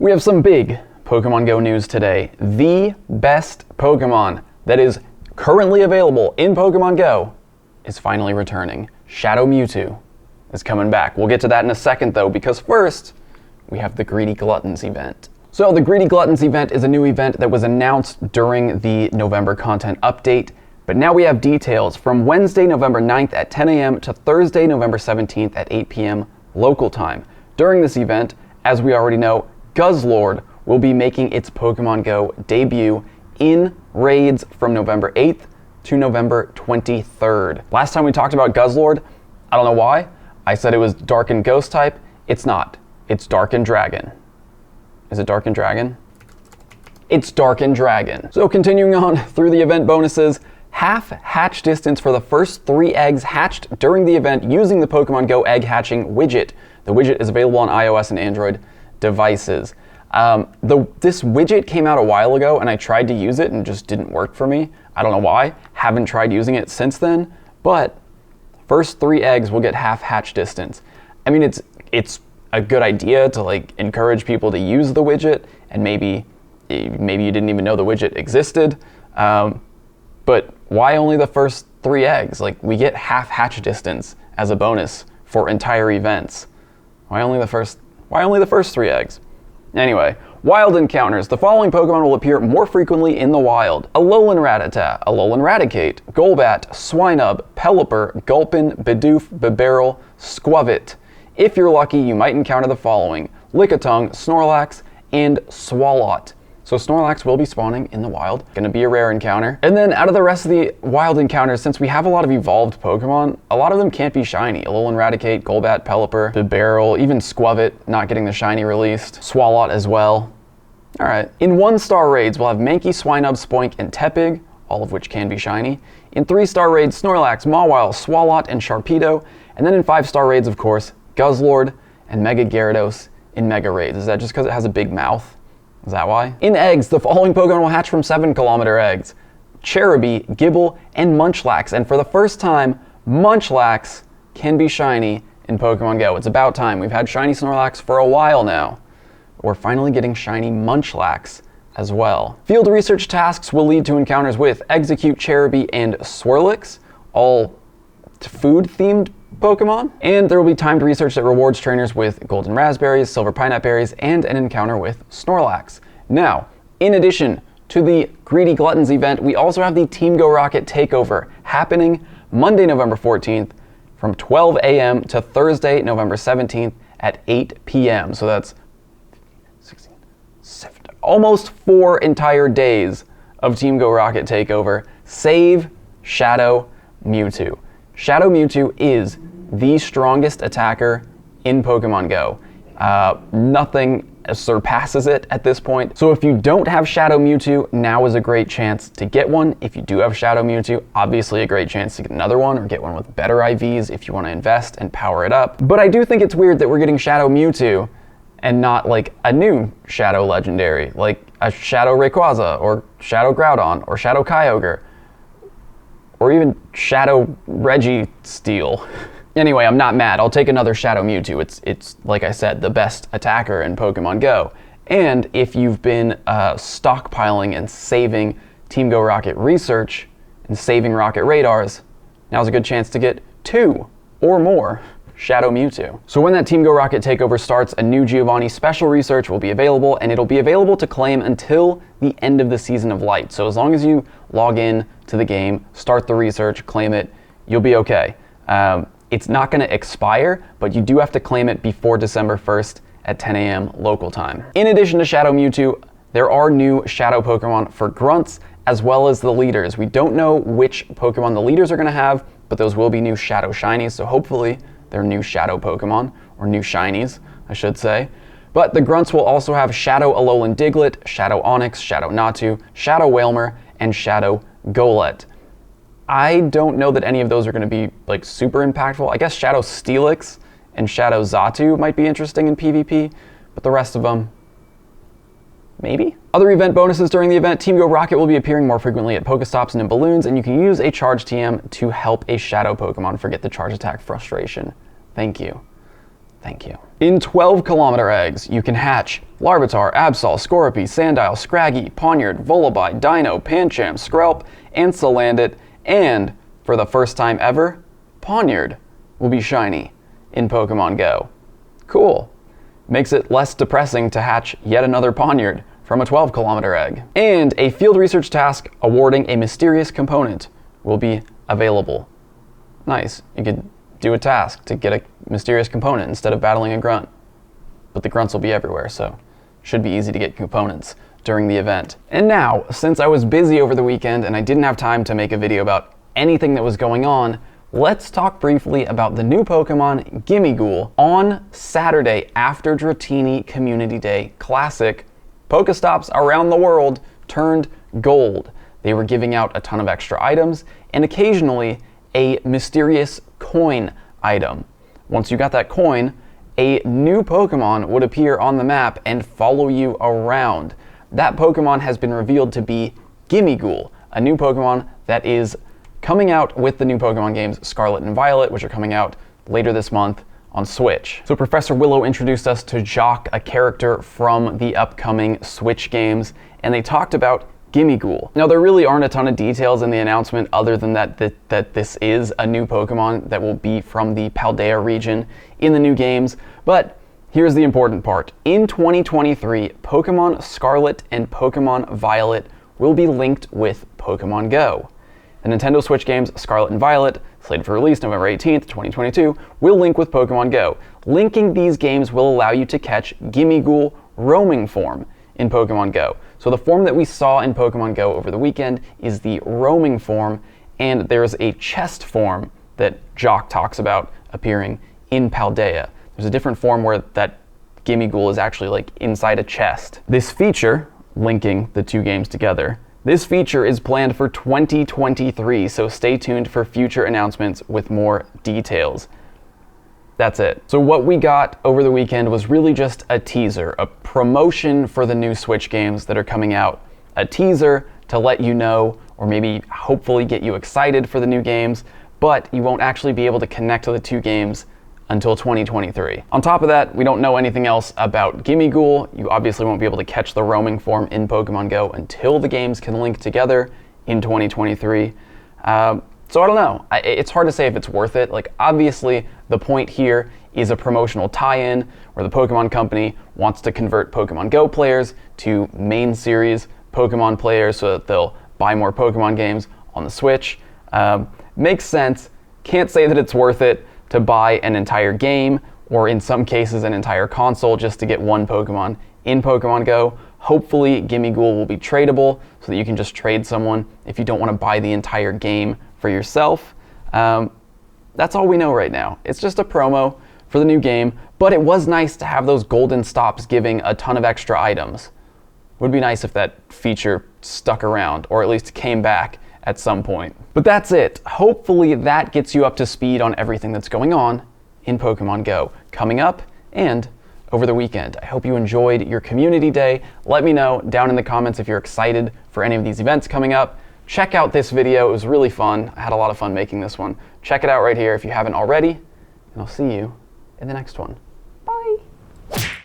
We have some big Pokemon Go news today. The best Pokemon that is currently available in Pokemon Go is finally returning. Shadow Mewtwo is coming back. We'll get to that in a second though, because first, we have the Greedy Gluttons event. So the Greedy Gluttons event is a new event that was announced during the November content update, but now we have details from Wednesday, November 9th at 10 a.m. to Thursday, November 17th at 8 p.m. local time. During this event, as we already know, Guzzlord will be making its Pokemon Go debut in raids from November 8th to November 23rd. Last time we talked about Guzzlord, I don't know why, I said it was Dark and Ghost type. It's not. It's Dark and Dragon. Is it Dark and Dragon? It's Dark and Dragon. So continuing on through the event bonuses, half hatch distance for the first 3 eggs hatched during the event using the Pokemon Go egg hatching widget. The widget is available on iOS and Android devices. This widget came out a while ago and I tried to use it and just didn't work for me. I don't know why. Haven't tried using it since then, but first 3 eggs will get half hatch distance. I mean, it's a good idea to like encourage people to use the widget, and maybe you didn't even know the widget existed. But why only the first 3 eggs? Like, we get half hatch distance as a bonus for entire events. Why only the first 3 eggs? Anyway, wild encounters. The following Pokemon will appear more frequently in the wild: Alolan Rattata, Alolan Raticate, Golbat, Swinub, Pelipper, Gulpin, Bidoof, Bibarel, Squavit. If you're lucky, you might encounter the following: Lickitung, Snorlax, and Swalot. So Snorlax will be spawning in the wild. Gonna be a rare encounter. And then out of the rest of the wild encounters, since we have a lot of evolved Pokemon, a lot of them can't be shiny. Alolan Raticate, Golbat, Pelipper, Bibarel, even Squavit not getting the shiny released. Swalot as well. All right. In 1-star raids, we'll have Mankey, Swinub, Spoink, and Tepig, all of which can be shiny. In 3-star raids, Snorlax, Mawile, Swalot, and Sharpedo. And then in 5-star raids, of course, Guzzlord and Mega Gyarados in Mega Raids. Is that just because it has a big mouth? Is that why? In eggs, the following Pokemon will hatch from 7-kilometer eggs: Cherubi, Gibble, and Munchlax. And for the first time, Munchlax can be shiny in Pokemon Go. It's about time. We've had shiny Snorlax for a while now. We're finally getting shiny Munchlax as well. Field research tasks will lead to encounters with Execute, Cherubi, and Swirlix, all food-themed Pokemon. And there will be timed research that rewards trainers with golden raspberries, silver pineapple berries, and an encounter with Snorlax. Now, in addition to the Greedy Gluttons event, we also have the Team Go Rocket Takeover happening Monday, November 14th from 12 a.m. to Thursday, November 17th at 8 p.m. So that's 16, 17, almost 4 entire days of Team Go Rocket Takeover. Save Shadow Mewtwo. Shadow Mewtwo is the strongest attacker in Pokemon Go. Nothing surpasses it at this point. So if you don't have Shadow Mewtwo, now is a great chance to get one. If you do have Shadow Mewtwo, obviously a great chance to get another one or get one with better IVs if you want to invest and power it up. But I do think it's weird that we're getting Shadow Mewtwo and not like a new Shadow Legendary, like a Shadow Rayquaza or Shadow Groudon or Shadow Kyogre, or even Shadow Registeel. Anyway, I'm not mad. I'll take another Shadow Mewtwo. It's like I said, the best attacker in Pokemon Go. And if you've been stockpiling and saving Team Go Rocket research and saving Rocket Radars, now's a good chance to get 2 or more Shadow Mewtwo. So when that Team Go Rocket Takeover starts, a new Giovanni special research will be available, and it'll be available to claim until the end of the Season of Light. So as long as you log in to the game, start the research, claim it, you'll be okay. It's not going to expire, but you do have to claim it before December 1st at 10 a.m. local time. In addition to Shadow Mewtwo, there are new Shadow Pokemon for Grunts, as well as the leaders. We don't know which Pokemon the leaders are going to have, but those will be new Shadow Shinies, so hopefully they're new Shadow Pokemon, or new Shinies, I should say. But the Grunts will also have Shadow Alolan Diglett, Shadow Onix, Shadow Natu, Shadow Wailmer, and Shadow Golett. I don't know that any of those are going to be like super impactful. I guess Shadow Steelix and Shadow Xatu might be interesting in PvP, but the rest of them, maybe? Other event bonuses during the event: Team Go Rocket will be appearing more frequently at Pokestops and in balloons, and you can use a Charge TM to help a Shadow Pokemon forget the Charge Attack frustration. Thank you. Thank you. In 12-kilometer eggs, you can hatch Larvitar, Absol, Scorpy, Sandile, Scraggy, Ponyard, Volibite, Dino, Pancham, Skrelp, and Salandit, and, for the first time ever, Ponyard will be shiny in Pokemon Go. Cool. Makes it less depressing to hatch yet another Ponyard from a 12-kilometer egg. And a field research task awarding a mysterious component will be available. Nice. You could do a task to get a mysterious component instead of battling a grunt. But the grunts will be everywhere, so should be easy to get components during the event. And now, since I was busy over the weekend and I didn't have time to make a video about anything that was going on, let's talk briefly about the new Pokemon Gimmighoul. On Saturday, after Dratini Community Day Classic, Pokestops around the world turned gold. They were giving out a ton of extra items and occasionally a mysterious coin item. Once you got that coin, a new Pokemon would appear on the map and follow you around. That Pokemon has been revealed to be Gimmighoul, a new Pokemon that is coming out with the new Pokemon games Scarlet and Violet, which are coming out later this month on Switch. So Professor Willow introduced us to Jock, a character from the upcoming Switch games, and they talked about Gimmighoul. Now, there really aren't a ton of details in the announcement other than that this is a new Pokemon that will be from the Paldea region in the new games, but here's the important part. In 2023, Pokemon Scarlet and Pokemon Violet will be linked with Pokemon Go. The Nintendo Switch games Scarlet and Violet, slated for release November 18th, 2022, will link with Pokemon Go. Linking these games will allow you to catch Gimmighoul roaming form in Pokemon Go. So the form that we saw in Pokemon Go over the weekend is the roaming form, and there's a chest form that Jock talks about appearing in Paldea. There's a different form where that Gimmighoul is actually like inside a chest. This feature, linking the two games together, this feature is planned for 2023, so stay tuned for future announcements with more details. That's it. So what we got over the weekend was really just a teaser, a promotion for the new Switch games that are coming out. A teaser to let you know, or maybe hopefully get you excited for the new games, but you won't actually be able to connect to the two games until 2023. On top of that, we don't know anything else about Gimmighoul. You obviously won't be able to catch the roaming form in Pokemon Go until the games can link together in 2023. So I don't know. It's hard to say if it's worth it. Like, obviously, the point here is a promotional tie-in where the Pokemon Company wants to convert Pokemon Go players to main series Pokemon players so that they'll buy more Pokemon games on the Switch. Makes sense. Can't say that it's worth it to buy an entire game, or in some cases an entire console, just to get one Pokemon in Pokemon Go. Hopefully Gimmighoul will be tradable so that you can just trade someone if you don't want to buy the entire game for yourself. That's all we know right now. It's just a promo for the new game, but it was nice to have those golden stops giving a ton of extra items. Would be nice if that feature stuck around, or at least came back at some point. But that's it. Hopefully that gets you up to speed on everything that's going on in Pokemon Go coming up and over the weekend. I hope you enjoyed your community day. Let me know down in the comments if you're excited for any of these events coming up. Check out this video. It was really fun. I had a lot of fun making this one. Check it out right here if you haven't already, and I'll see you in the next one.